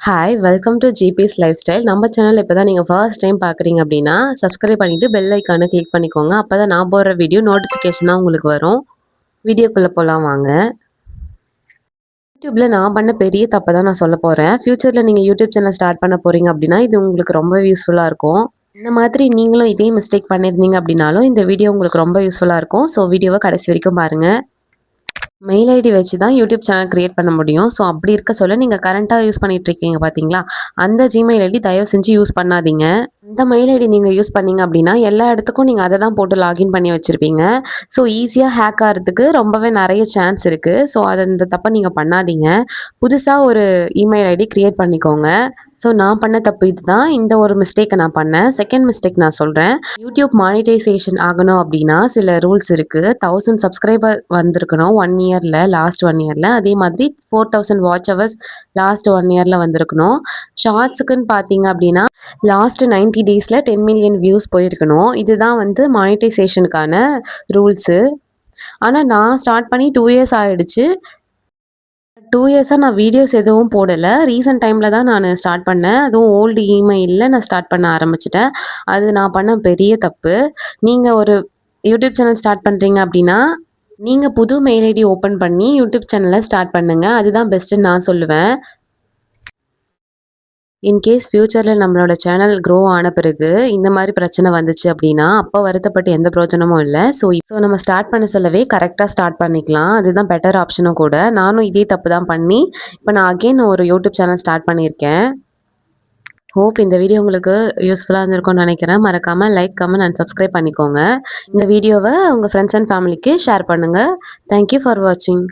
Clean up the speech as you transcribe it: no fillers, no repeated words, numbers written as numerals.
Hi welcome to GPS life style. நம்ம channel இப்போ தான் நீங்கள் ஃபர்ஸ்ட் டைம் பார்க்குறீங்க அப்படின்னா சப்ஸ்கிரைப் பண்ணிவிட்டு பெல் ஐக்கானை கிளிக் பண்ணிக்கோங்க. அப்போ தான் நான் போடுற வீடியோ நோட்டிஃபிகேஷனாக உங்களுக்கு வரும். வீடியோக்குள்ளே போகலாம் வாங்க. யூடியூப்பில் நான் பண்ண பெரிய தப்பை தான் நான் சொல்ல போகிறேன். ஃப்யூச்சரில் நீங்கள் யூடியூப் சேனல் ஸ்டார்ட் பண்ண போகிறீங்க அப்படின்னா இது உங்களுக்கு ரொம்ப யூஸ்ஃபுல்லாக இருக்கும். இந்த மாதிரி நீங்களும் இதே மிஸ்டேக் பண்ணியிருந்தீங்க அப்படின்னாலும் இந்த வீடியோ உங்களுக்கு ரொம்ப யூஸ்ஃபுல்லாக இருக்கும். ஸோ வீடியோவை கடைசி வரைக்கும் பாருங்கள். மெயில் ஐடி வச்சு தான் யூடியூப் சேனல் கிரியேட் பண்ண முடியும். ஸோ அப்படி இருக்க சொல்ல நீங்கள் கரண்ட்டாக யூஸ் பண்ணிட்டு இருக்கீங்க பார்த்தீங்களா, அந்த ஜிமெயில் ஐடி தயவு செஞ்சு யூஸ் பண்ணாதீங்க. இந்த மெயில் ஐடி நீங்கள் யூஸ் பண்ணீங்க அப்படின்னா எல்லா இடத்துக்கும் நீங்கள் அதை தான் போட்டு லாகின் பண்ணி வச்சுருப்பீங்க. ஸோ ஈஸியாக ஹேக் ஆகிறதுக்கு ரொம்பவே நிறைய சான்ஸ் இருக்குது. ஸோ இந்த தப்பை நீங்கள் பண்ணாதீங்க. புதுசாக ஒரு இமெயில் ஐடி கிரியேட் பண்ணிக்கோங்க. ஸோ நான் பண்ண தப்பு இதுதான். இந்த ஒரு மிஸ்டேக்கை நான் பண்ணேன். செகண்ட் மிஸ்டேக் நான் சொல்கிறேன். யூடியூப் மானிட்டைசேஷன் ஆகணும் அப்படின்னா சில ரூல்ஸ் இருக்குது. 1000 சப்ஸ்கிரைபர் வந்திருக்கணும் 1 இயரில், லாஸ்ட் 1 இயரில். அதே மாதிரி 4000 வாட்ச் ஹவர்ஸ் லாஸ்ட் 1 இயரில் வந்திருக்கணும். ஷார்ட்ஸுக்குன்னு பார்த்தீங்க அப்படின்னா லாஸ்ட் 90 டேஸில் 10 மில்லியன் வியூஸ் போயிருக்கணும். இதுதான் வந்து மானிட்டைசேஷனுக்கான ரூல்ஸு. ஆனால் நான் ஸ்டார்ட் பண்ணி 2 இயர்ஸ் ஆகிடுச்சு. 2 இயர்ஸாக நான் வீடியோஸ் எதுவும் போடலை. ரீசெண்ட் டைமில் தான் நான் ஸ்டார்ட் பண்ணேன். அதுவும் ஓல்டு இமெயிலில் நான் ஸ்டார்ட் பண்ண ஆரம்பிச்சிட்டேன். அது நான் பண்ண பெரிய தப்பு. நீங்கள் ஒரு யூடியூப் சேனல் ஸ்டார்ட் பண்ணுறீங்க அப்படின்னா நீங்கள் புது மெயில் ஐடி ஓப்பன் பண்ணி யூடியூப் சேனலை ஸ்டார்ட் பண்ணுங்கள். அதுதான் பெஸ்ட்டுன்னு நான் சொல்லுவேன். இன்கேஸ் ஃப்யூச்சரில் நம்மளோட சேனல் க்ரோ ஆன பிறகு இந்த மாதிரி பிரச்சனை வந்துச்சு அப்படின்னா அப்போ வருத்தப்பட்டு எந்த பிரயோஜனமும் இல்லை. ஸோ நம்ம ஸ்டார்ட் பண்ண சொல்லவே கரெக்டாக ஸ்டார்ட் பண்ணிக்கலாம். அதுதான் பெட்டர் ஆப்ஷனும் கூட. நானும் இதே தப்பு தான் பண்ணி இப்போ நான் அகெயின் ஒரு யூடியூப் சேனல் ஸ்டார்ட் பண்ணியிருக்கேன். ஹோப் இந்த வீடியோ உங்களுக்கு யூஸ்ஃபுல்லாக இருந்திருக்கும்னு நினைக்கிறேன். மறக்காமல் லைக், கமெண்ட் அண்ட் சப்ஸ்கிரைப் பண்ணிக்கோங்க. இந்த வீடியோவை உங்கள் ஃப்ரெண்ட்ஸ் அண்ட் ஃபேமிலிக்கு ஷேர் பண்ணுங்கள். தேங்க்யூ ஃபார் வாட்சிங்.